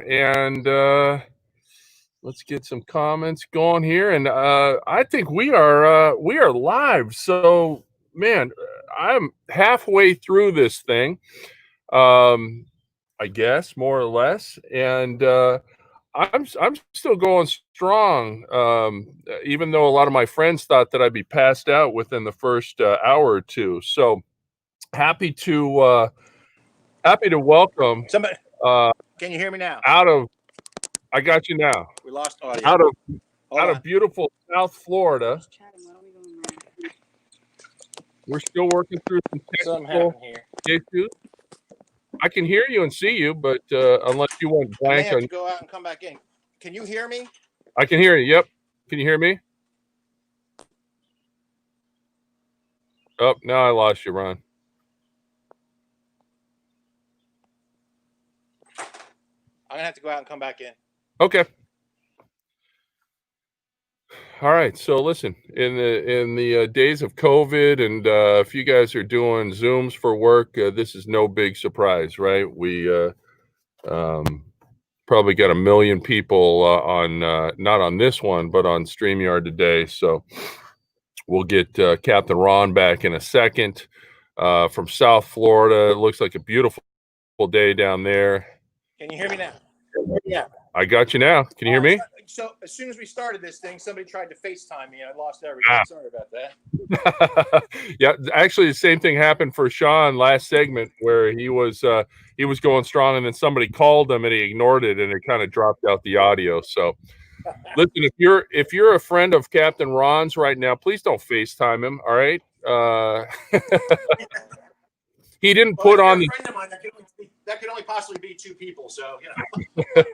and let's get some comments going here. And I think we are live. So, man, I'm halfway through this thing, um, I guess, more or less, and I'm still going strong. Even though a lot of my friends thought that I'd be passed out within the first hour or two. So happy to welcome Somebody, uh, can you hear me now? out of. I got you now. We lost audio. Out of Hold out on. of beautiful South Florida. We're still working through some Something technical happened here. issues. I can hear you and see you, but unless you went I may blank have on, to go out and come back in. Can you hear me? I can hear you. Yep. Can you hear me? Oh, now I lost you, Ron. I'm gonna have to go out and come back in. Okay. All right. So listen, in the days of COVID, and if you guys are doing Zooms for work, this is no big surprise, right? We um, probably got 1 million people on not on this one, but on StreamYard today. So we'll get Captain Ron back in a second from South Florida. It looks like a beautiful day down there. Can you hear me now? Yeah. I got you now. Can you hear me? So as soon as we started this thing, somebody tried to FaceTime me, and I lost everything. Sorry about that. Yeah, actually, the same thing happened for Sean last segment, where he was going strong, and then somebody called him, and he ignored it, and it kind of dropped out the audio. So, listen, if you're a friend of Captain Ron's right now, please don't FaceTime him. All right. He didn't put on the. Friend of mine, that could only possibly be 2 people. So you know.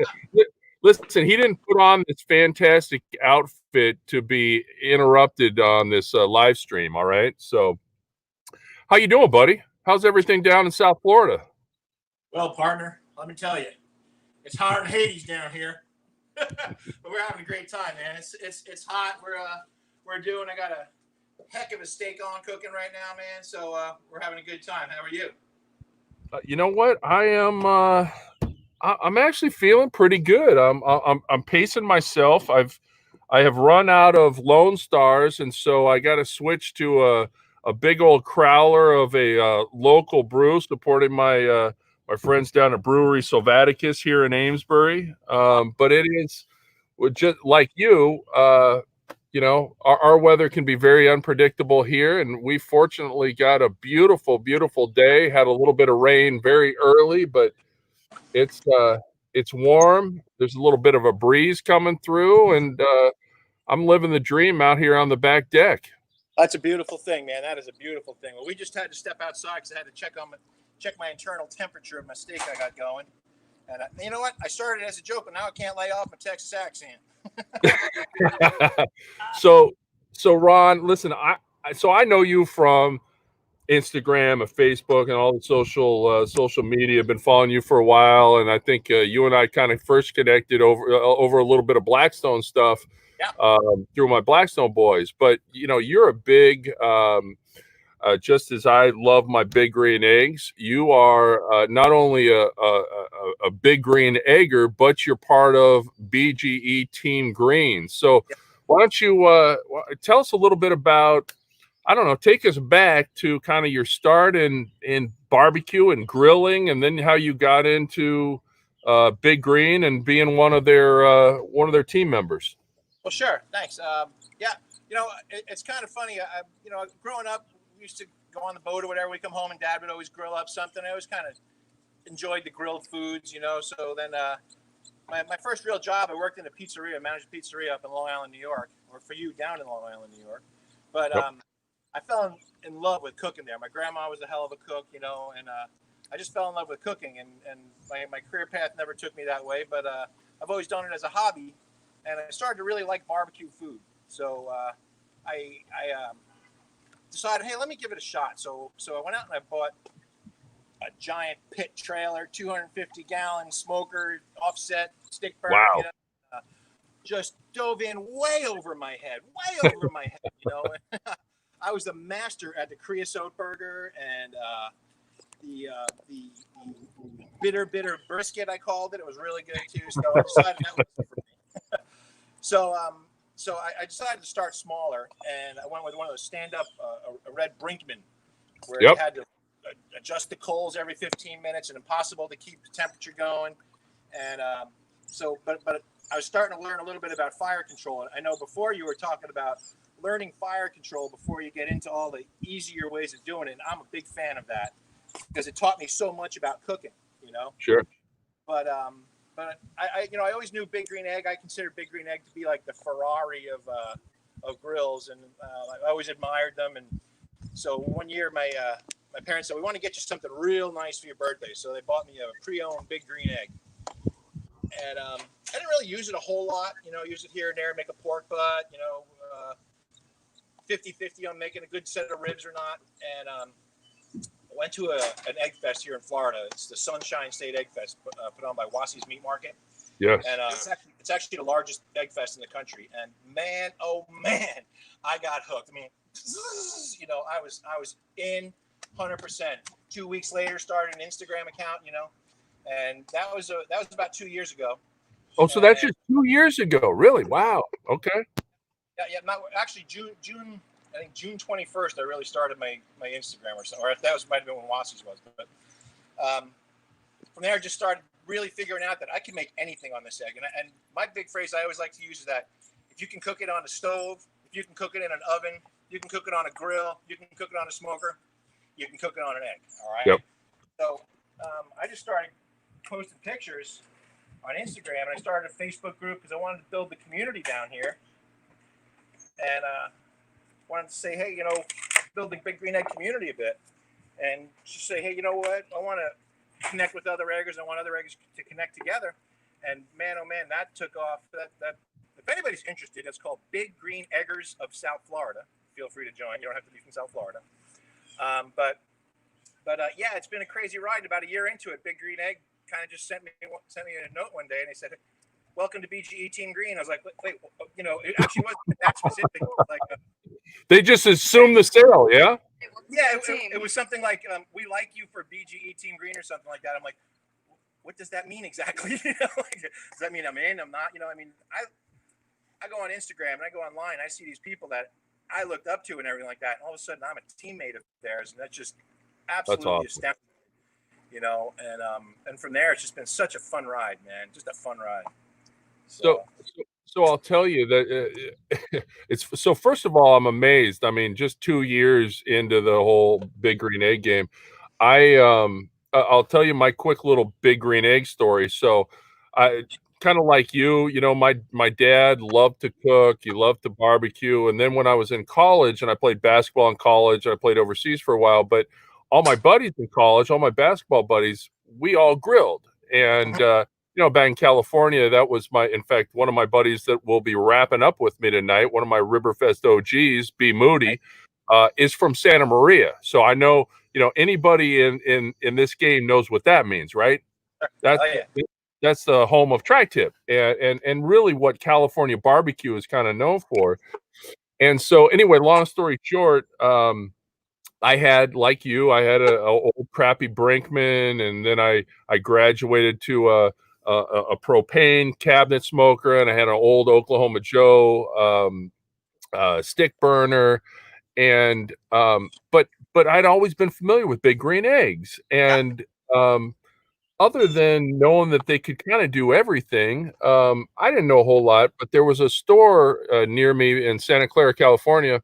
Listen, he didn't put on this fantastic outfit to be interrupted on this live stream. All right. So, how you doing, buddy? How's everything down in South Florida? Well, partner, let me tell you, it's hotter than Hades down here, but we're having a great time, man. It's hot. We're doing. I got a heck of a steak on cooking right now, man. So we're having a good time. How are you? You know what? I am. I'm actually feeling pretty good. I'm pacing myself. I have run out of Lone Stars, and so I got to switch to a big old crowler of a local brew, supporting my my friends down at Brewery Sylvaticus here in Amesbury. But it is just like you. You know, our weather can be very unpredictable here, and we fortunately got a beautiful, beautiful day. Had a little bit of rain very early, but it's warm. There's a little bit of a breeze coming through, and I'm living the dream out here on the back deck. That's a beautiful thing, man. That is a beautiful thing. Well, we just had to step outside because I had to check my internal temperature of my steak I got going. And you know what? I started as a joke, but now I can't lay off my Texas accent. So Ron, listen, I know you from Instagram and Facebook and all the social media. I've been following you for a while, and I think you and I kind of first connected over a little bit of Blackstone stuff. Yeah. Through my Blackstone boys. But you know, you're a big just as I love my big green eggs, you are not only a big green egger, but you're part of BGE Team Green. So why don't you tell us a little bit about, I don't know, take us back to kind of your start in barbecue and grilling, and then how you got into Big Green and being one of their team members. Well, sure. Thanks. Yeah, you know, it's kind of funny. You know, growing up, we used to go on the boat or whatever. We come home and Dad would always grill up something. I always kind of enjoyed the grilled foods, you know. So then my first real job, I worked in a pizzeria, managed a pizzeria up in Long Island, New York, or for you down in Long Island, New York. But I fell in love with cooking there. My grandma was a hell of a cook, you know, and I just fell in love with cooking. And my career path never took me that way, but I've always done it as a hobby. And I started to really like barbecue food. So I decided, hey, let me give it a shot. So I went out and I bought a giant pit trailer, 250-gallon smoker, offset, stick burner. Wow. You know, just dove in way over my head, you know. I was the master at the creosote burger and the bitter brisket, I called it. It was really good too. So I decided that was for me. So I decided to start smaller, and I went with one of those stand-up, a red Brinkman, where you had to adjust the coals every 15 minutes and impossible to keep the temperature going. And but I was starting to learn a little bit about fire control. I know before you were talking about learning fire control before you get into all the easier ways of doing it. And I'm a big fan of that because it taught me so much about cooking, you know? Sure. But I always knew Big Green Egg. I consider Big Green Egg to be like the Ferrari of grills, and I always admired them. And so one year, my parents said, "We want to get you something real nice for your birthday." So they bought me a pre-owned Big Green Egg, and I didn't really use it a whole lot. You know, use it here and there, make a pork butt. You know, 50-50 on making a good set of ribs or not. And I went to an egg fest here in Florida. It's the Sunshine State Egg Fest, put on by Wassie's Meat Market. Yes. And it's actually the largest egg fest in the country. And man, oh man, I got hooked. I mean, you know, I was in 100%. 2 weeks later, started an Instagram account. You know, and that was about 2 years ago. Oh, so that's just 2 years ago, really? Wow. Okay. Yeah. Not actually June. I think June 21st, I really started my Instagram or something. Or that might have been when Wassie's was. But from there, I just started really figuring out that I can make anything on this egg. And my big phrase I always like to use is that if you can cook it on a stove, if you can cook it in an oven, you can cook it on a grill, you can cook it on a smoker, you can cook it on an egg. All right. Yep. So I just started posting pictures on Instagram, and I started a Facebook group because I wanted to build the community down here. And wanted to say, hey, you know, build the Big Green Egg community a bit, and just say, hey, you know what? I want to connect with other eggers. I want other eggers to connect together. And man, oh man, that took off. That if anybody's interested, it's called Big Green Eggers of South Florida. Feel free to join. You don't have to be from South Florida. But yeah, it's been a crazy ride. About a year into it, Big Green Egg kind of just sent me a note one day, and they said, welcome to BGE Team Green. I was like, wait, you know, it actually wasn't that specific. Like, they just assumed the sale, yeah? Yeah, it was something like, we like you for BGE Team Green or something like that. I'm like, what does that mean exactly? You know, like, does that mean I'm in? I'm not? You know, I mean, I go on Instagram and I go online. I see these people that I looked up to and everything like that. And all of a sudden, I'm a teammate of theirs, and that's just absolutely astounding. You know, and from there, it's just been such a fun ride, man. Just a fun ride. So I'll tell you that it's so. First of all, I'm amazed. I mean, just 2 years into the whole Big Green Egg game, I'll tell you my quick little Big Green Egg story. So, I kind of like you know, my dad loved to cook. He loved to barbecue. And then when I was in college, and I played basketball in college, I played overseas for a while. But all my buddies in college, all my basketball buddies, we all grilled. And you know, back in California, that was in fact, one of my buddies that will be wrapping up with me tonight, one of my Ribberfest OGs, B. Moody, is from Santa Maria. So I know, you know, anybody in this game knows what that means, right? That's the home of tri-tip and really what California barbecue is kind of known for. And so anyway, long story short, I had, like you, I had a old crappy Brinkman, and then I graduated to a propane cabinet smoker, and I had an old Oklahoma Joe stick burner, and but I'd always been familiar with Big Green Eggs, and other than knowing that they could kind of do everything, I didn't know a whole lot. But there was a store near me in Santa Clara, California,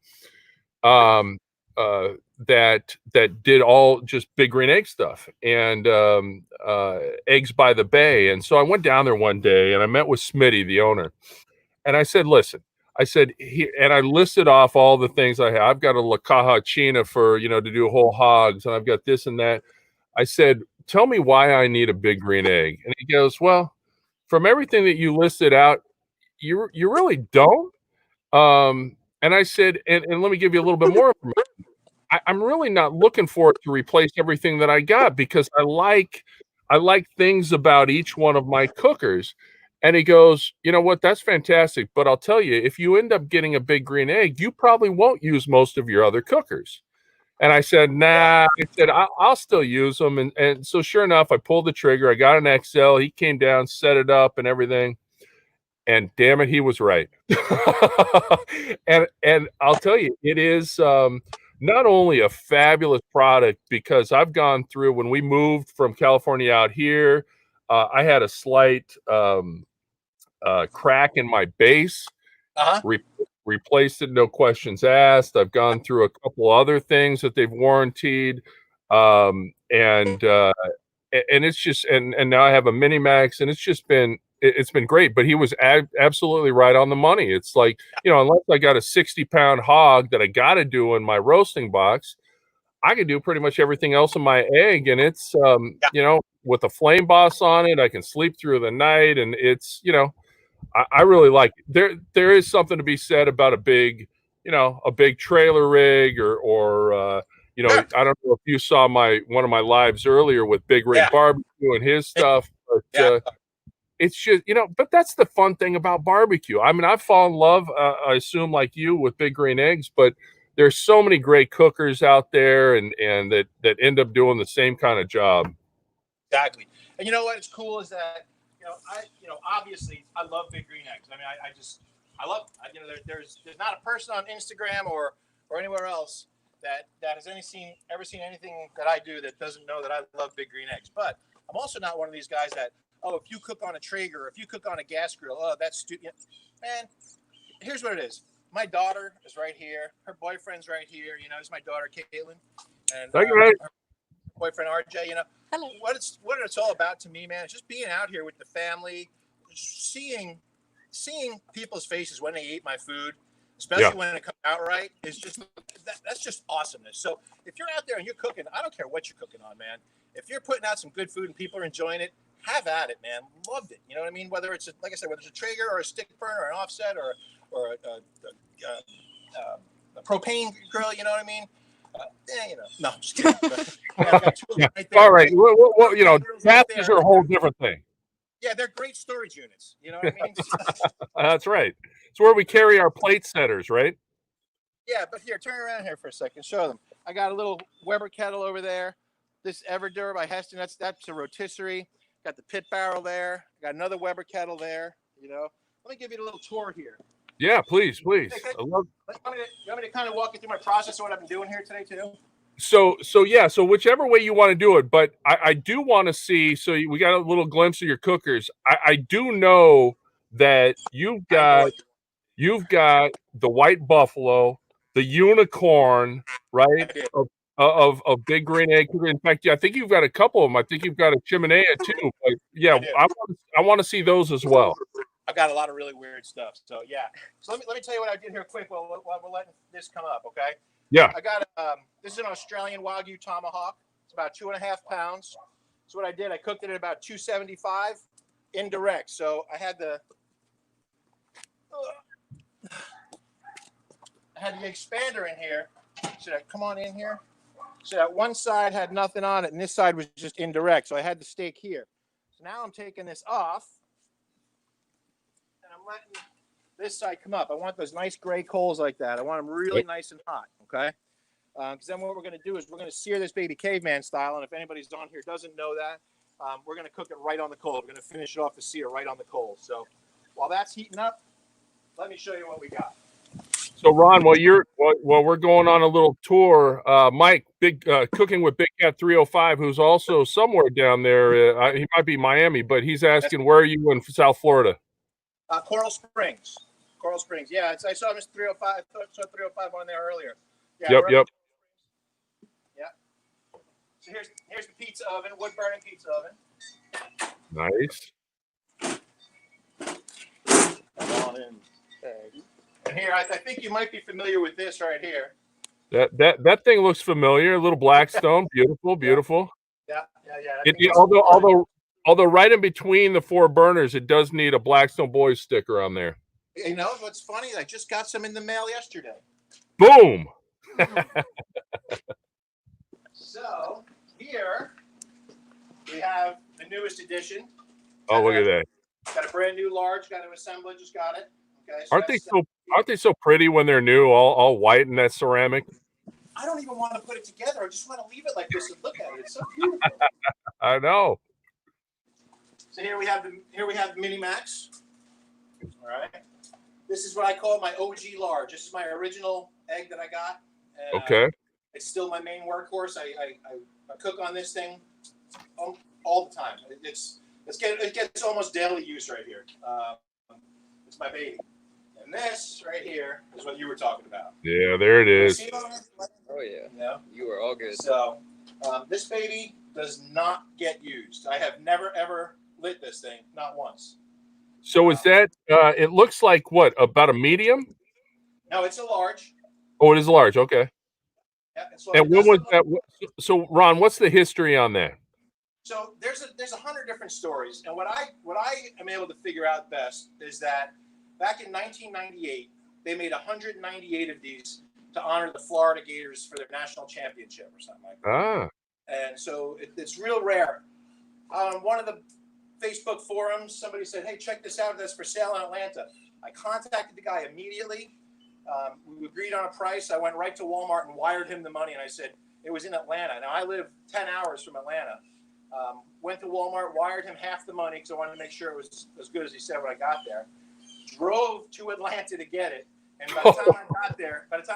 that did all just Big Green Egg stuff and Eggs by the Bay. And so I went down there one day and I met with Smitty, the owner, and I said, listen, and I listed off all the things I have. I've got a La Caja China for, you know, to do whole hogs, and I've got this and that. I said, tell me why I need a Big Green Egg. And he goes, well, from everything that you listed out, you really don't. And I said, and let me give you a little bit more information. I'm really not looking for it to replace everything that I got, because I like things about each one of my cookers. And he goes, you know what, that's fantastic. But I'll tell you, if you end up getting a Big Green Egg, you probably won't use most of your other cookers. And I said, Yeah. nah. I said, I'll still use them. And so sure enough, I pulled the trigger. I got an XL. He came down, set it up and everything. And damn it, he was right. And I'll tell you, it is not only a fabulous product because I've gone through when we moved from California out here, I had a slight crack in my base. Uh-huh. Re- Replaced it, no questions asked. I've gone through a couple other things that they've warranted, and it's just and now I have a mini max, and it's just been it's been great. But he was absolutely right on the money. It's like, unless I got a 60-pound hog that I got to do in my roasting box, I can do pretty much everything else in my egg, and it's Yeah. with a flame boss on it, I can sleep through the night, and it's I really like it. There is something to be said about a big trailer rig Sure. I don't know if you saw one of my lives earlier with Big Rig Yeah. Barbecue and his stuff, but Yeah. it's just, but that's the fun thing about barbecue. I mean, I've fallen in love, I assume like you with Big Green Eggs, but there's so many great cookers out there and that end up doing the same kind of job. Exactly. And you know what's cool is that, obviously I love Big Green Eggs. I mean, I love, there's not a person on Instagram or anywhere else that has ever seen anything that I do that doesn't know that I love Big Green Eggs. But I'm also not one of these guys that, if you cook on a Traeger, or if you cook on a gas grill, that's stupid. Man, here's what it is. My daughter is right here. Her boyfriend's right here. It's my daughter, Caitlin. And Okay. her boyfriend, RJ, Hello. What it's all about to me, man, is just being out here with the family, seeing people's faces when they eat my food, especially when it comes out right, is just that's just awesomeness. So if you're out there and you're cooking, I don't care what you're cooking on, man. If you're putting out some good food and people are enjoying it, have at it, man. Loved it. You know what I mean? Whether it's like I said, whether it's a Traeger or a stick burner or an offset or a propane grill, you know what I mean? No, I'm just kidding. I've got two right there. All right. Well, gases are a whole different thing. Yeah, they're great storage units. You know what I mean? That's right. It's where we carry our plate setters, right? Yeah, but here, turn around here for a second. Show them. I got a little Weber kettle over there. This Everdure by Heston, that's a rotisserie. Got the pit barrel there. Got another Weber kettle there. Let me give you a little tour here. Yeah, please. You want me to kind of walk you through my process of what I've been doing here today too? So whichever way you want to do it, but I do want to see. So we got a little glimpse of your cookers. I do know that you've got the White Buffalo, the Unicorn, right? Of Big Green Egg. In fact, I think you've got a couple of them. I think you've got a Chimenea too. But yeah, I want to see those as well. I've got a lot of really weird stuff. So yeah. So let me tell you what I did here quick while we're letting this come up. Okay. Yeah. I got this is an Australian Wagyu tomahawk. It's about 2.5 pounds. So what I did, I cooked it at about 275 indirect. So I had the expander in here. So that come on in here. So that one side had nothing on it, and this side was just indirect. So I had the steak here. So now I'm taking this off, and I'm letting this side come up. I want those nice gray coals like that. I want them really nice and hot, okay? Because then what we're going to do is we're going to sear this baby caveman style, and if anybody's on here doesn't know that, we're going to cook it right on the coal. We're going to finish it off the sear right on the coal. So while that's heating up, let me show you what we got. So Ron, while we're going on a little tour, Mike, cooking with Big Cat 305, who's also somewhere down there. He might be Miami, but he's asking, where are you in South Florida? Coral Springs. Coral Springs. Yeah, I saw Mr. 305. I saw 305 on there earlier. Yeah, yep. Yeah. So here's the pizza oven, wood burning pizza oven. Nice. Come on in. Okay. And here, I think you might be familiar with this right here. That thing looks familiar. A little Blackstone, beautiful. Yeah. Although right in between the four burners, it does need a Blackstone Boys sticker on there. You know what's funny? I just got some in the mail yesterday. Boom. So here we have the newest edition. Oh, look at that! Got a brand new large. Got to assemble it. Just got it. Okay. So aren't they so pretty when they're new, all white in that ceramic? I don't even want to put it together. I just want to leave it like this and look at it. It's so beautiful. I know. So here we have the Mini Max. All right. This is what I call my OG large. This is my original egg that I got. And, Okay. it's still my main workhorse. I cook on this thing all the time. It gets almost daily use right here. It's my baby. And this right here is what you were talking about. Yeah, there it is. Oh yeah. Yeah. You are all good. So this baby does not get used. I have never ever lit this thing, not once. So is that? It looks like what? About a medium? No, it's a large. Oh, it is large. Okay. Yeah, so And when was that? So, Ron, what's the history on that? So there's 100 different stories, and what I am able to figure out best is that back in 1998 they made 198 of these to honor the Florida Gators for their national championship or something like that. Ah. And so it's real rare. On one of the Facebook forums, somebody said, "Hey, check this out. That's for sale in Atlanta." I contacted the guy immediately. We agreed on a price. I went right to Walmart and wired him the money, and I said it was in Atlanta. Now I live 10 hours from Atlanta. Went to Walmart, wired him half the money because I wanted to make sure it was as good as he said when I got there. Drove to Atlanta to get it, and by the time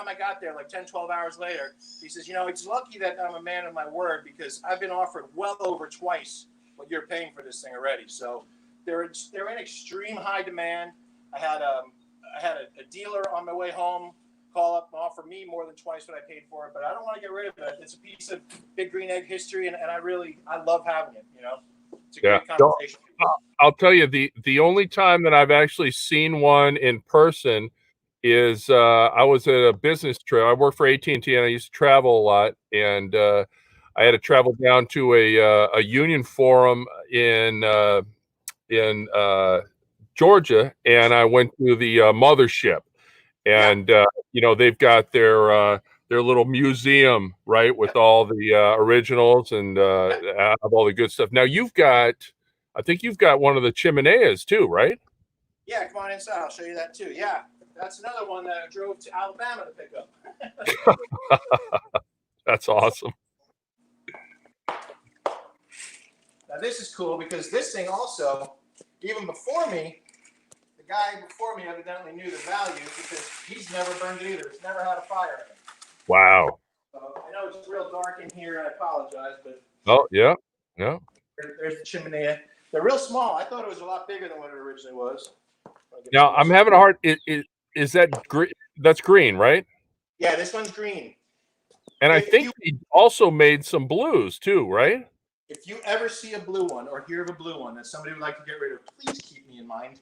I got there, like 10, 12 hours later, he says, "It's lucky that I'm a man of my word because I've been offered well over twice what you're paying for this thing already." So they're in extreme high demand. I had a dealer on my way home call up and offer me more than twice what I paid for it, but I don't want to get rid of it. It's a piece of Big Green Egg history, and I love having it. It's a great conversation. I'll tell you the only time that I've actually seen one in person is I was at a business trip. I worked for AT&T, and I used to travel a lot, and I had to travel down to a union forum in Georgia, and I went to the mothership, and they've got their little museum, right, with all the originals and all the good stuff. Now I think you've got one of the chimeneas too, right? Yeah, come on inside. I'll show you that too. Yeah, that's another one that I drove to Alabama to pick up. That's awesome. Now this is cool because this thing also, even before me, the guy before me evidently knew the value because he's never burned it either. It's never had a fire in it. Wow. So I know it's real dark in here. I apologize, but oh yeah. There's the chimney. They're real small. I thought it was a lot bigger than what it originally was. Now I'm having a hard. Is that green? That's green, right? Yeah, this one's green. And I think he also made some blues too, right? If you ever see a blue one or hear of a blue one that somebody would like to get rid of, please keep me in mind.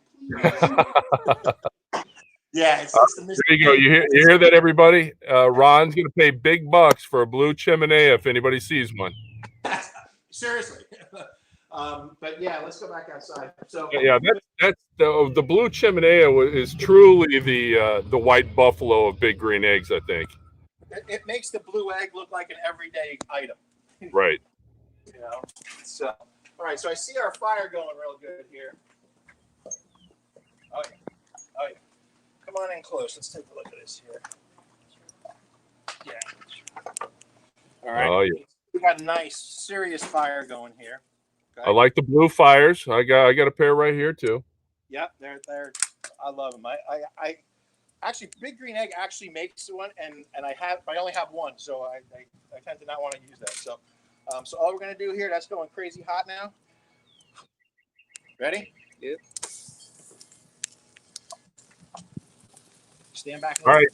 Yeah, it's the mystery. There you go. You hear that, everybody? Ron's going to pay big bucks for a blue chimenea if anybody sees one. Seriously. But yeah, let's go back outside. So yeah, that's the blue chimenea is truly the white buffalo of Big Green Eggs, I think. It makes the blue egg look like an everyday item. Right. So all right. So I see our fire going real good here. Oh yeah. Come on in close. Let's take a look at this here. Yeah. All right. Oh yeah. We got a nice, serious fire going here. Okay. I like the blue fires. I got a pair right here too. Yep, they're. I love them. I actually, Big Green Egg actually makes one, and I only have one, so I tend to not want to use that. So, so all we're gonna do here, that's going crazy hot now. Ready? Yep. Stand back. All right.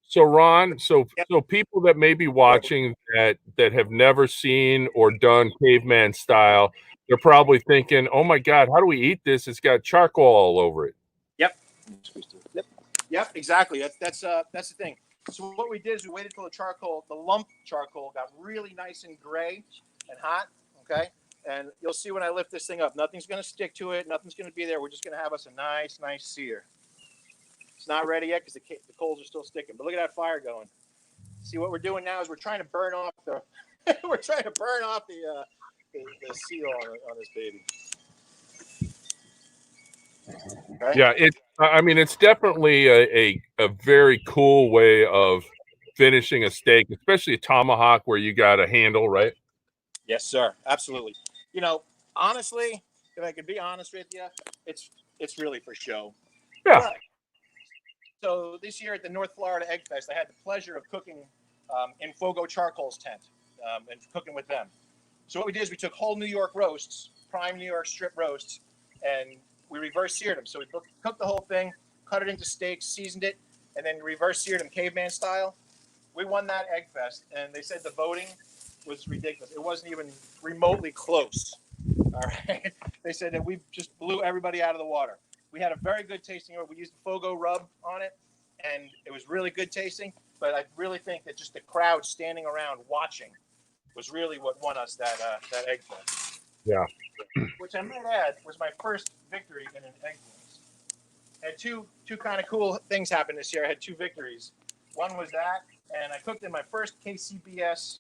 So Ron, so people that may be watching that have never seen or done caveman style, they're probably thinking, "Oh my God, how do we eat this? It's got charcoal all over it." Yep, exactly. That's the thing. So what we did is we waited till the lump charcoal got really nice and gray and hot. Okay, and you'll see when I lift this thing up, nothing's going to stick to it. Nothing's going to be there. We're just going to have us a nice sear. It's not ready yet because the coals are still sticking. But look at that fire going. See, what we're doing now is we're trying to burn off the the seal on this baby. Okay. Yeah, it's definitely a very cool way of finishing a steak, especially a tomahawk where you got a handle, right? Yes, sir. Absolutely. You know, honestly, if I could be honest with you, it's really for show. Yeah. But so this year at the North Florida Egg Fest, I had the pleasure of cooking in Fogo Charcoal's tent and cooking with them. So what we did is we took whole New York roasts, prime New York strip roasts, and we reverse seared them. So we cooked the whole thing, cut it into steaks, seasoned it, and then reverse seared them caveman style. We won that Egg Fest, and they said the voting was ridiculous. It wasn't even remotely close. All right. They said that we just blew everybody out of the water. We had a very good tasting. We used the Fogo rub on it, and it was really good tasting. But I really think that just the crowd standing around watching was really what won us that Egg Fest. Yeah. Which I might add was my first victory in an Egg Fest. I had two kind of cool things happen this year. I had two victories. One was that, and I cooked in my first KCBS,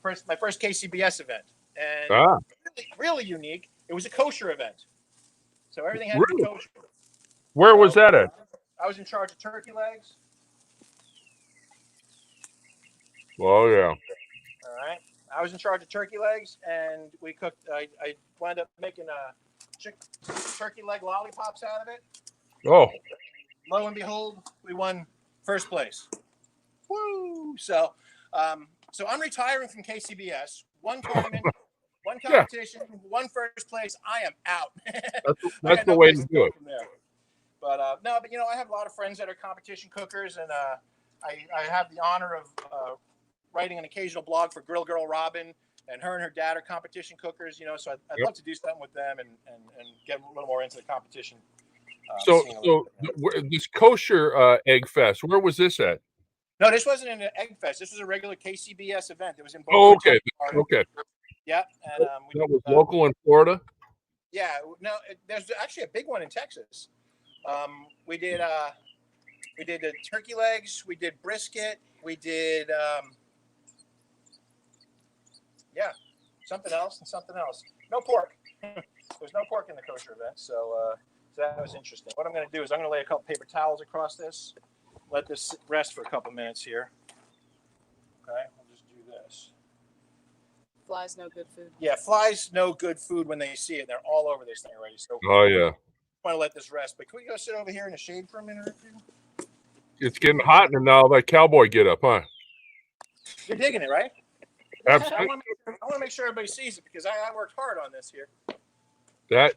my first KCBS event, and really unique. It was a kosher event, so everything had to be kosher. Where was that at? I was in charge of turkey legs. Oh yeah. All right, I was in charge of turkey legs, and we cooked. I wound up making turkey leg lollipops out of it. Oh. Lo and behold, we won first place. Woo! So I'm retiring from KCBS. One tournament, one competition, one first place. I am out. That's the way to do it. From there. But but I have a lot of friends that are competition cookers, and I have the honor of writing an occasional blog for Grill Girl Robin, and her dad are competition cookers. So I'd love to do something with them and get a little more into the competition. So this kosher Egg Fest, where was this at? No, this wasn't an Egg Fest. This was a regular KCBS event. It was in Boca. Oh, okay. Okay. Yeah, and that was local in Florida. Yeah, no, there's actually a big one in Texas. We did the turkey legs. We did brisket. We did something else and something else. No pork. There's no pork in the kosher event, so that was interesting. What I'm going to do is I'm going to lay a couple paper towels across this. Let this rest for a couple minutes here. Okay, I'll just do this. Flies no good food. Yeah, flies no good food when they see it. They're all over this thing already. So oh yeah. I want to let this rest, but can we go sit over here in the shade for a minute or two? It's getting hot now. That cowboy get up, huh? You're digging it, right? Absolutely. I want to make sure everybody sees it because I worked hard on this here. That,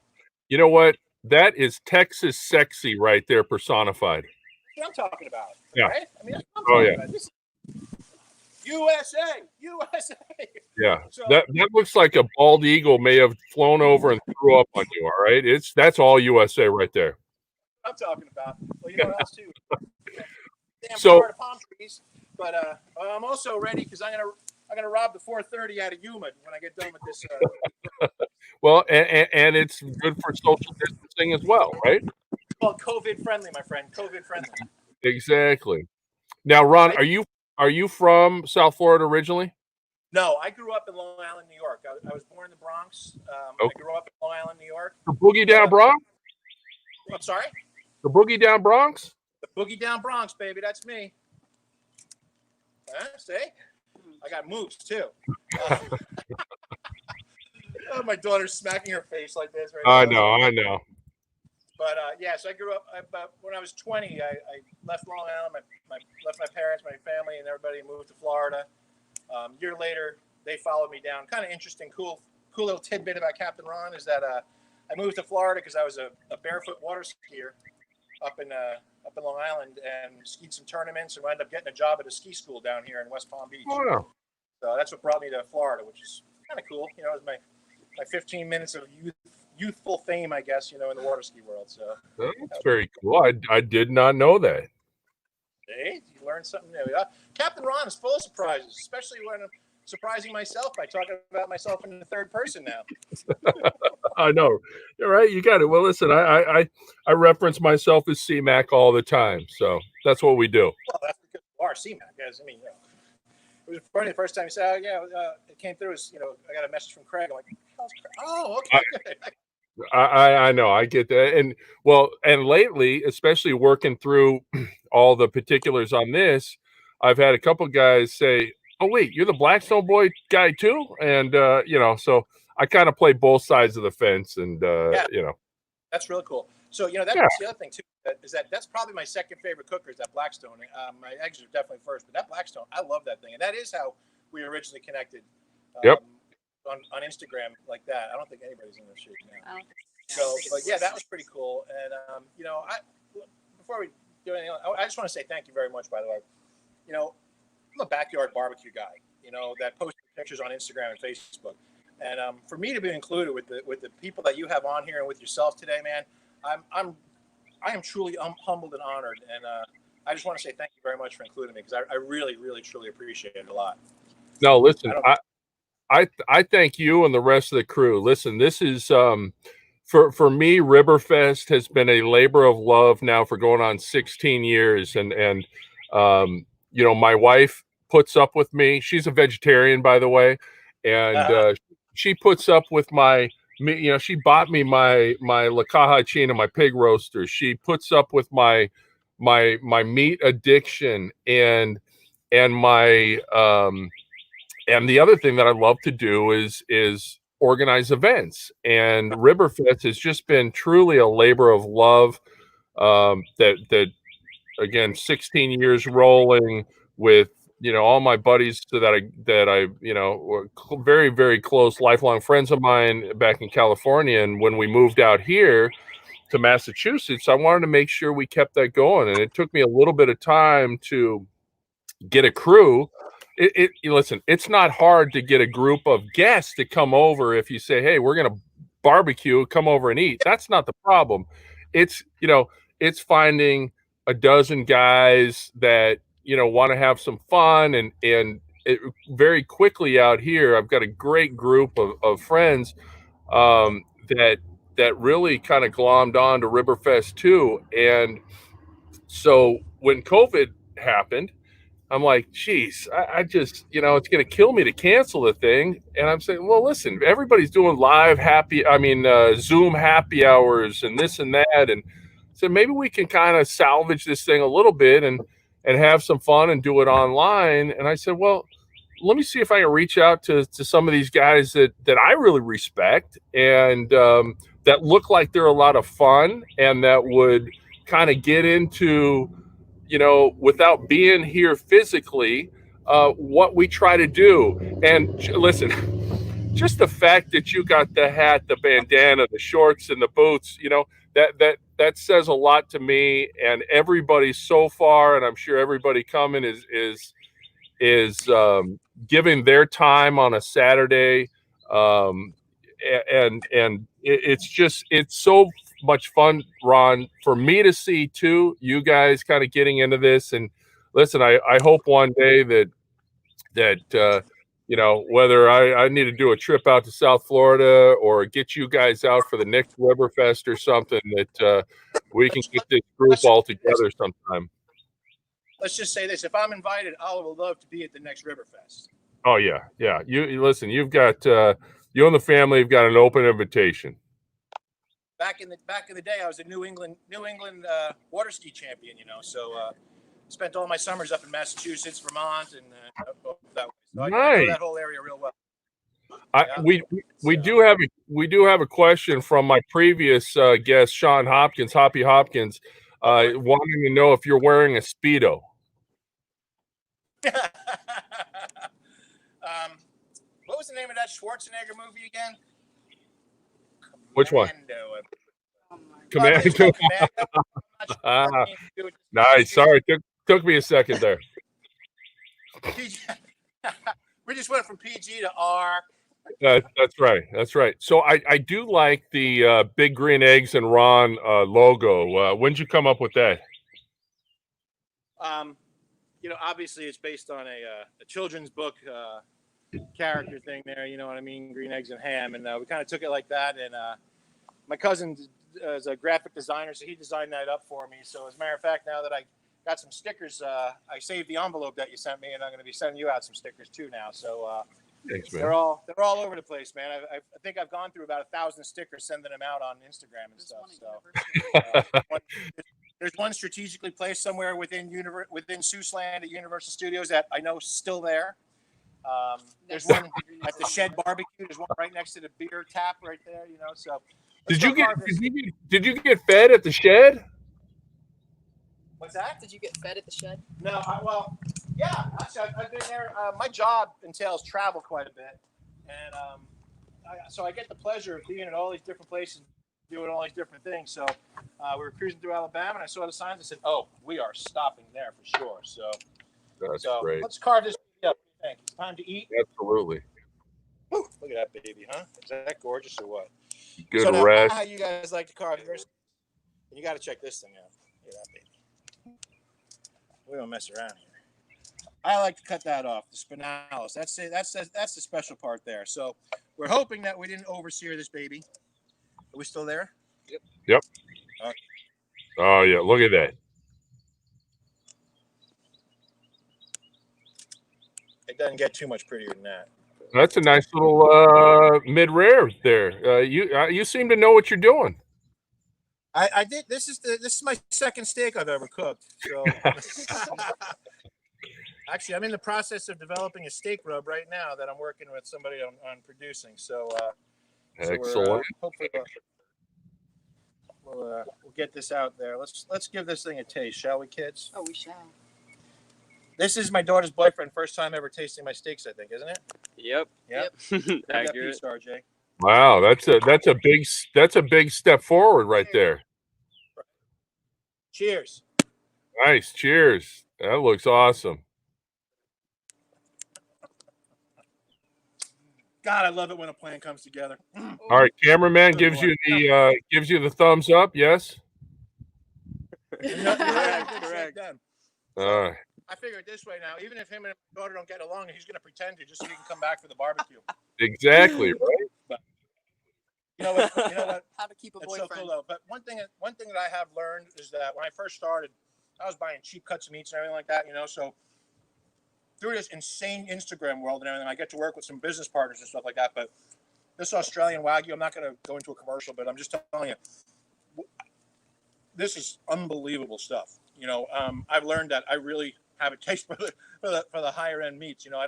you know what? That is Texas sexy right there personified. That's what I'm talking about. Yeah. Right? I mean, that's what I'm talking about. This USA. Yeah. So, that looks like a bald eagle may have flown over and threw up on you. All right. That's all USA right there. I'm talking about. Well, you know what else too? Damn Florida palm trees. But I'm also ready because I'm gonna rob the 430 out of Yuma when I get done with this. Well, and it's good for social distancing as well, right? It's called COVID friendly, my friend. COVID friendly. Exactly. Now, Ron, are you from South Florida originally? No, I grew up in Long Island, New York. I was born in the Bronx. I grew up in Long Island, New York. The Boogie Down Bronx? I'm sorry? The Boogie Down Bronx? The Boogie Down Bronx, baby. That's me. See? I got moves, too. Oh, my daughter's smacking her face like this right now. I know. But, so I grew up, when I was 20, I left Long Island, left my parents, my family, and everybody, and moved to Florida. A year later, they followed me down. Kind of interesting, cool little tidbit about Captain Ron is that I moved to Florida because I was a barefoot water skier up in Long Island and skied some tournaments and wound up getting a job at a ski school down here in West Palm Beach. Oh, yeah. So that's what brought me to Florida, which is kind of cool. It was my 15 minutes of youthful fame, I guess, in the water ski world. So that's very cool. I did not know that. Hey, you learned something new. Captain Ron is full of surprises, especially when I'm surprising myself by talking about myself in the third person now. I know. You're right. You got it. Well, listen, I reference myself as Cmac all the time, so that's what we do. Well, that's because you are Cmac, guys. I mean, it was funny the first time you said, it came through. I got a message from Craig. I'm like, how's Craig? Oh, okay. I know, I get that, and well, and lately, especially working through all the particulars on this, I've had a couple guys say, "Oh, wait, you're the Blackstone boy guy too?" And, so I kinda play both sides of the fence and, Yeah, that's really cool. So, that's yeah, the other thing too, that's probably my second favorite cooker is that Blackstone. My eggs are definitely first, but that Blackstone, I love that thing. And that is how we originally connected yep. on Instagram like that. I don't think anybody's in their shape now. I don't think So, but yeah, that was pretty cool. And, before we do anything else, I just want to say thank you very much, by the way. I'm a backyard barbecue guy, that posts pictures on Instagram and Facebook. And for me to be included with the people that you have on here and with yourself today, man, I am truly humbled and honored. And I just want to say thank you very much for including me because I really, really, truly appreciate it a lot. No, I listen, don't. I thank you and the rest of the crew. Listen, this is, for me, Ribberfest has been a labor of love now for going on 16 years, and my wife puts up with me. She's a vegetarian, by the way, and she puts up with my me. She bought me my La Caja China, my pig roaster. She puts up with my meat addiction and my and the other thing that I love to do is organize events. And Ribberfest has just been truly a labor of love. That again, 16 years rolling with all my buddies that I were very, very close, lifelong friends of mine back in California. And when we moved out here to Massachusetts, I wanted to make sure we kept that going. And it took me a little bit of time to get a crew. Listen, it's not hard to get a group of guests to come over if you say, "Hey, we're gonna barbecue, come over and eat." That's not the problem. It's finding a dozen guys that want to have some fun, and very quickly out here, I've got a great group of friends that really kind of glommed on to Ribberfest too. And so when COVID happened, I'm like, geez, I just, it's going to kill me to cancel the thing. And I'm saying, well, listen, everybody's doing Zoom happy hours and this and that. And so maybe we can kind of salvage this thing a little bit and have some fun and do it online. And I said, well, let me see if I can reach out to some of these guys that I really respect and that look like they're a lot of fun and that would kind of get into, without being here physically, what we try to do. And listen, just the fact that you got the hat, the bandana, the shorts, and the boots, that says a lot to me. And everybody so far, and I'm sure everybody coming is giving their time on a Saturday, and it's so much fun, Ron, for me to see too. You guys kind of getting into this, and listen, I hope one day that whether I need to do a trip out to South Florida or get you guys out for the next Ribberfest or something that we can get this group all together sometime. Let's just say this: if I'm invited, I would love to be at the next Ribberfest. Oh yeah. You listen. You've got you and the family have got an open invitation. Back in the day, I was a New England water ski champion. So spent all my summers up in Massachusetts, Vermont, and that way. So I know that whole area real well. We do have a question from my previous guest, Sean Hopkins, Hoppy Hopkins, wanting to know if you're wearing a Speedo. What was the name of that Schwarzenegger movie again? Which one? Commando. Nice. Sorry, took me a second there. We just went from PG to R. That's right. That's right. So I do like the Big Green Eggs and Ron logo. When did you come up with that? Obviously it's based on a children's book character thing there. You know what I mean? Green Eggs and Ham. And we kind of took it like that. And my cousin is a graphic designer, so he designed that up for me. So as a matter of fact, now that I got some stickers, I saved the envelope that you sent me, and I'm going to be sending you out some stickers too now. So Thanks, They're man. all over the place, man. I think I've gone through about 1,000 stickers, sending them out on Instagram and There's stuff. one at So Universal. there's one strategically placed somewhere within Seuss Land at Universal Studios that I know is still there. There's one at the Shed Barbecue. There's one right next to the beer tap right there. You know, so let's go carve this. Did you get fed at the Shed? What's that? Did you get fed at the Shed? No, well, yeah. Actually, I've been there. My job entails travel quite a bit, and so I get the pleasure of being at all these different places, doing all these different things. So we were cruising through Alabama, and I saw the signs. I said, "Oh, we are stopping there for sure." So That's great. let's carve this up. Thank you. It's time to eat. Absolutely. Whew, look at that baby, huh? Is that gorgeous or what? Good so now, rest. how you guys like to carve yours? You got to check this thing out. Look at that baby. We don't mess around here. I like to cut that off, the spinalis. That's the special part there. So we're hoping that we didn't oversear this baby. Are we still there? Yep. All right. Oh yeah, look at that. It doesn't get too much prettier than that. That's a nice little mid-rare there. You seem to know what you're doing. I did. This is my second steak I've ever cooked. So actually, I'm in the process of developing a steak rub right now that I'm working with somebody on producing. So Excellent. Hopefully we'll get this out there. Let's give this thing a taste, shall we, kids? Oh, we shall. This is my daughter's boyfriend. First time ever tasting my steaks, I think, isn't it? Yep. Accurate. RJ. Wow, that's a big step forward right there. Cheers. Nice. Cheers. That looks awesome. God, I love it when a plan comes together. All right, cameraman gives you the thumbs up. Yes. Correct. All right. I figure it this way now. Even if him and his daughter don't get along, he's going to pretend to just so he can come back for the barbecue. Exactly right. But you know what? How to keep a It's boyfriend. so cool though. But one thing that I have learned is that when I first started, I was buying cheap cuts of meats and everything like that. You know, so through this insane Instagram world and everything, I get to work with some business partners and stuff like that. But this Australian Wagyu, I'm not going to go into a commercial, but I'm just telling you, this is unbelievable stuff. You know, I've learned that I really have a taste for the higher end meats. You know,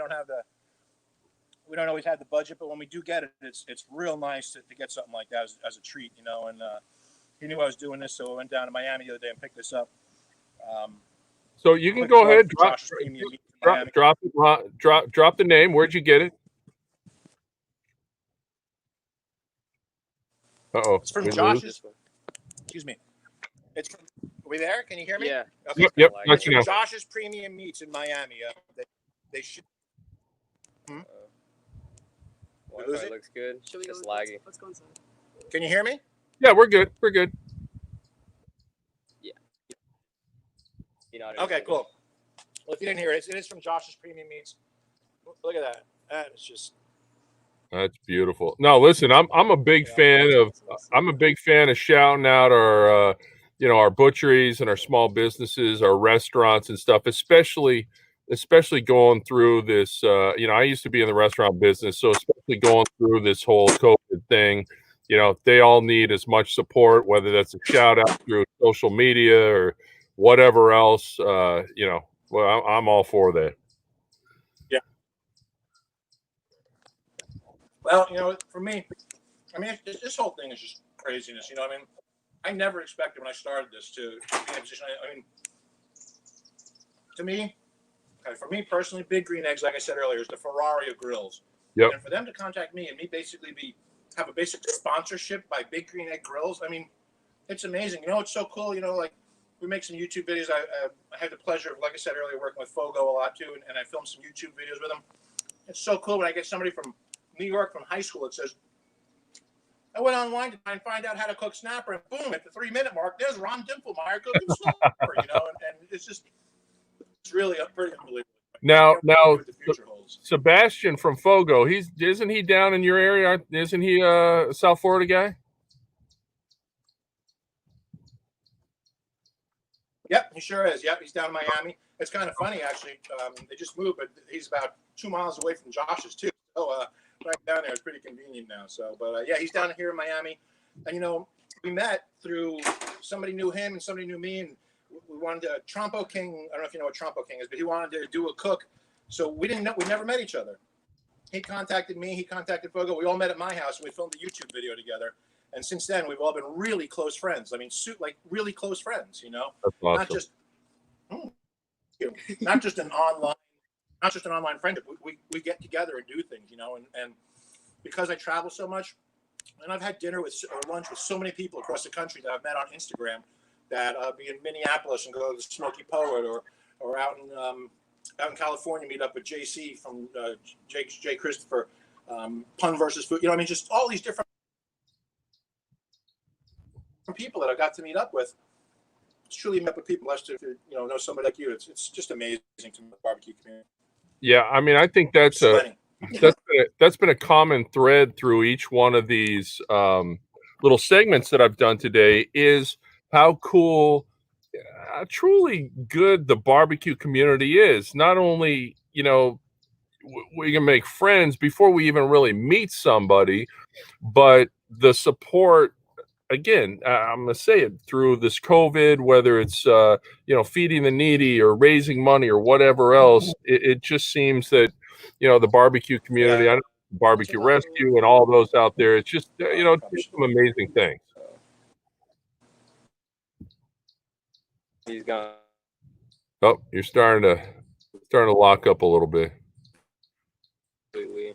we don't always have the budget, but when we do get it, it's real nice to get something like that as a treat. You know, and he knew I was doing this, so I went down to Miami the other day and picked this up. So you can go ahead, drop the name. Where'd you get it? It's from Josh's. Excuse me. It's from. Are we there? Can you hear me? Yeah. Okay. Yep. It's from Josh's Premium Meats in Miami. They should. Wi-Fi looks good. Should we Just go? laggy. Let's go inside. Can you hear me? Yeah, we're good. We're good. Yeah. You know. Okay, cool. Well, if you didn't hear it, it is from Josh's Premium Meats. Look at that. That is just. That's beautiful. No, listen, I'm a big fan of shouting out our our butcheries and our small businesses, our restaurants and stuff, especially going through this. I used to be in the restaurant business, so especially going through this whole COVID thing, they all need as much support, whether that's a shout out through social media or whatever else. Well, I'm all for that. Yeah. Well, for me, I mean, this whole thing is just craziness. I mean, I never expected when I started this to be in a position. I mean, to me, for me personally, Big Green Eggs, like I said earlier, is the Ferrari of grills. Yep. And for them to contact me and me basically have a basic sponsorship by Big Green Egg Grills, I mean, it's amazing. It's so cool. Like we make some YouTube videos. I had the pleasure of, like I said earlier, working with Fogo a lot too, and I filmed some YouTube videos with them. It's so cool when I get somebody from New York from high school that says, I went online to try and find out how to cook snapper, and boom, at the 3-minute mark, there's Ron Dimpflmaier cooking snapper, and it's really pretty unbelievable. Now, Sebastian from Fogo, isn't he down in your area? Isn't he a South Florida guy? Yep, he sure is. Yep, he's down in Miami. It's kind of funny, actually. They just moved, but he's about 2 miles away from Josh's, too. right down there. It's pretty convenient now. So, but yeah, he's down here in Miami, and we met through somebody knew him and somebody knew me, and we wanted to Trompo King. I don't know if you know what Trompo King is, but he wanted to do a cook. So we didn't know. We never met each other. He contacted me. He contacted Fogo. We all met at my house, and we filmed a YouTube video together. And since then, we've all been really close friends. I mean, like really close friends. That's awesome. Not just an online friendship. We get together and do things, and because I travel so much, and I've had dinner or lunch with so many people across the country that I've met on Instagram, that be in Minneapolis and go to the Smoky Poet, or out in California, meet up with JC from Jay Christopher, Pun versus Food. I mean, just all these different people that I got to meet up with. It's truly met with people. Less to know somebody like you. It's just amazing to the barbecue community. Yeah, I mean, I think that's been a common thread through each one of these little segments that I've done today, is how cool, truly good the barbecue community is. Not only, we can make friends before we even really meet somebody, but the support, again, I'm going to say it, through this COVID, whether it's, feeding the needy or raising money or whatever else, it just seems that, the barbecue community, I know, Barbecue Rescue and all those out there, it's just, just some amazing things. He's gone. Oh, you're starting to lock up a little bit. Completely.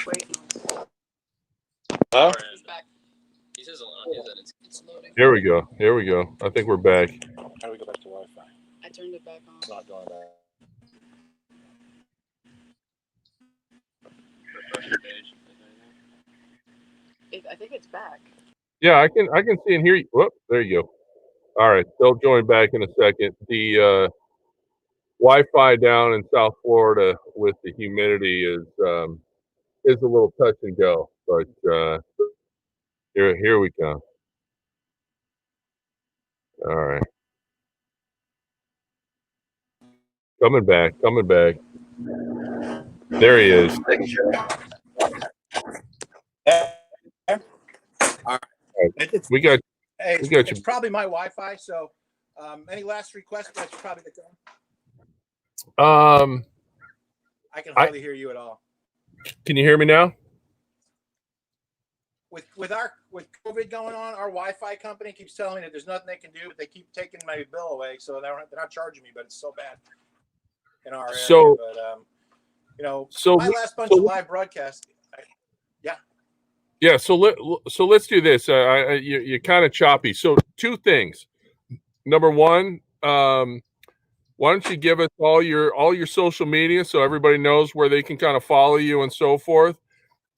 Wait. Huh? He's back. He says on his end It's loading. Here we go. I think we're back. How do we go back to Wi-Fi? I turned it back on. It's not going back. I think it's back. Yeah, I can see and hear you. Whoop, there you go. All right, they'll join back in a second. The Wi-Fi down in South Florida with the humidity is a little touch and go, but here we come. All right, coming back. There he is. All right. We got It's you. probably my Wi-Fi. So, any last requests? I should probably get going. I can hardly hear you at all. Can you hear me now? With COVID going on, our Wi-Fi company keeps telling me that there's nothing they can do, but they keep taking my bill away. So they're not charging me, but it's so bad in our area. So, but my last bunch of live broadcasts. Yeah, so let's do this. You're kind of choppy. So two things. Number one, why don't you give us all your social media so everybody knows where they can kind of follow you and so forth.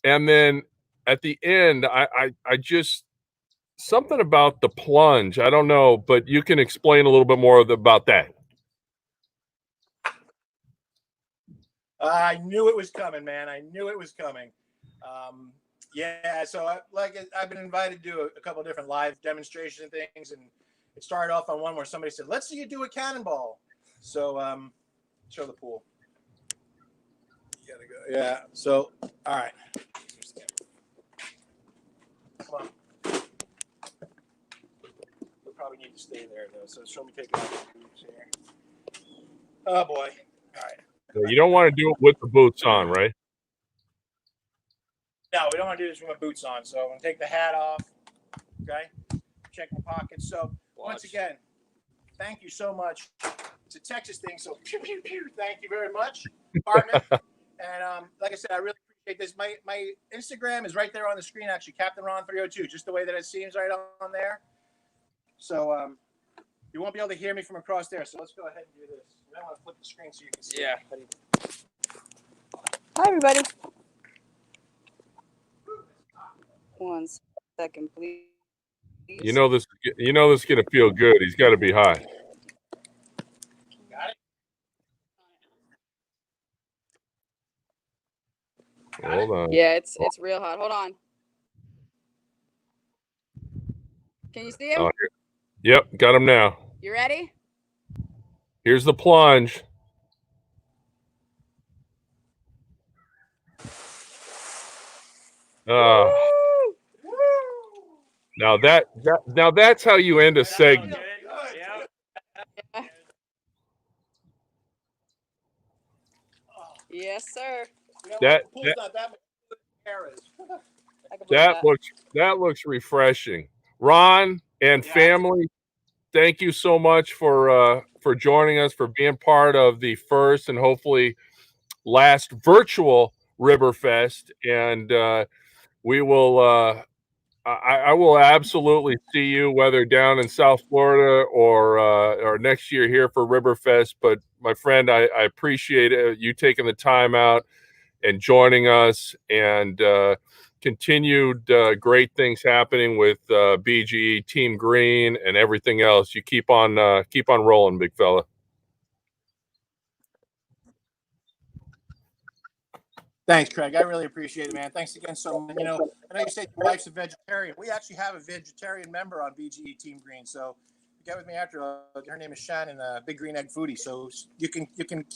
And then at the end, I just, something about the plunge. I don't know, but you can explain a little bit more about that. I knew it was coming, man. I knew it was coming. Yeah, so I've been invited to do a couple of different live demonstration things, and it started off on one where somebody said, "Let's see you do a cannonball." So, show the pool. You gotta go. Yeah. So, all right. Come on. You'll probably need to stay there though. So show me taking off the boots here. Oh boy. All right. You don't want to do it with the boots on, right? No, we don't want to do this with my boots on. So I'm going to take the hat off. Okay. Check my pockets. So once again, thank you so much. It's a Texas thing. So pew, pew, pew. Thank you very much, partner. And like I said, I really appreciate this. My Instagram is right there on the screen, actually, Captain Ron 302, just the way that it seems right on there. So you won't be able to hear me from across there. So let's go ahead and do this. I want to flip the screen so you can see. Yeah. Hi, everybody. 1 second, please. You know this is gonna feel good. He's got to be high. Got it? Hold on. Yeah, it's real hot. Hold on. Can you see him? Yep, got him now. You ready? Here's the plunge. Uh, now that's how you end a segment. Yes, sir. You know, That- the pool's that- not that much Paris. I can believe That looks refreshing. Ron and Yeah. family, thank you so much for joining us, for being part of the first and hopefully last virtual Ribberfest. And we will I will absolutely see you, whether down in South Florida or next year here for Ribberfest. But my friend, I appreciate you taking the time out and joining us, and continued great things happening with BGE, Team Green, and everything else. You keep on rolling, big fella. Thanks, Craig. I really appreciate it, man. Thanks again so much. You know, I know you said your wife's a vegetarian. We actually have a vegetarian member on BGE Team Green. So get with me after. Her name is Shannon, Big Green Egg Foodie. So you can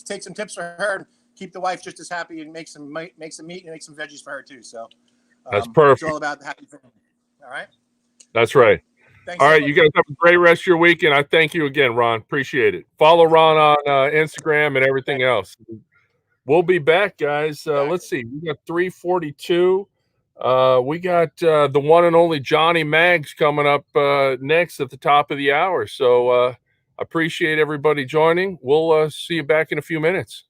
take some tips from her and keep the wife just as happy, and make some meat and make some veggies for her too. So That's perfect. It's all about the happy family. All right. That's right. Thanks All so right, much. you guys have a great rest of your weekend. I thank you again, Ron. Appreciate it. Follow Ron on Instagram and everything else. We'll be back, guys. Let's see. We got 3:42. We got the one and only Johnny Mags coming up next at the top of the hour. So appreciate everybody joining. We'll see you back in a few minutes.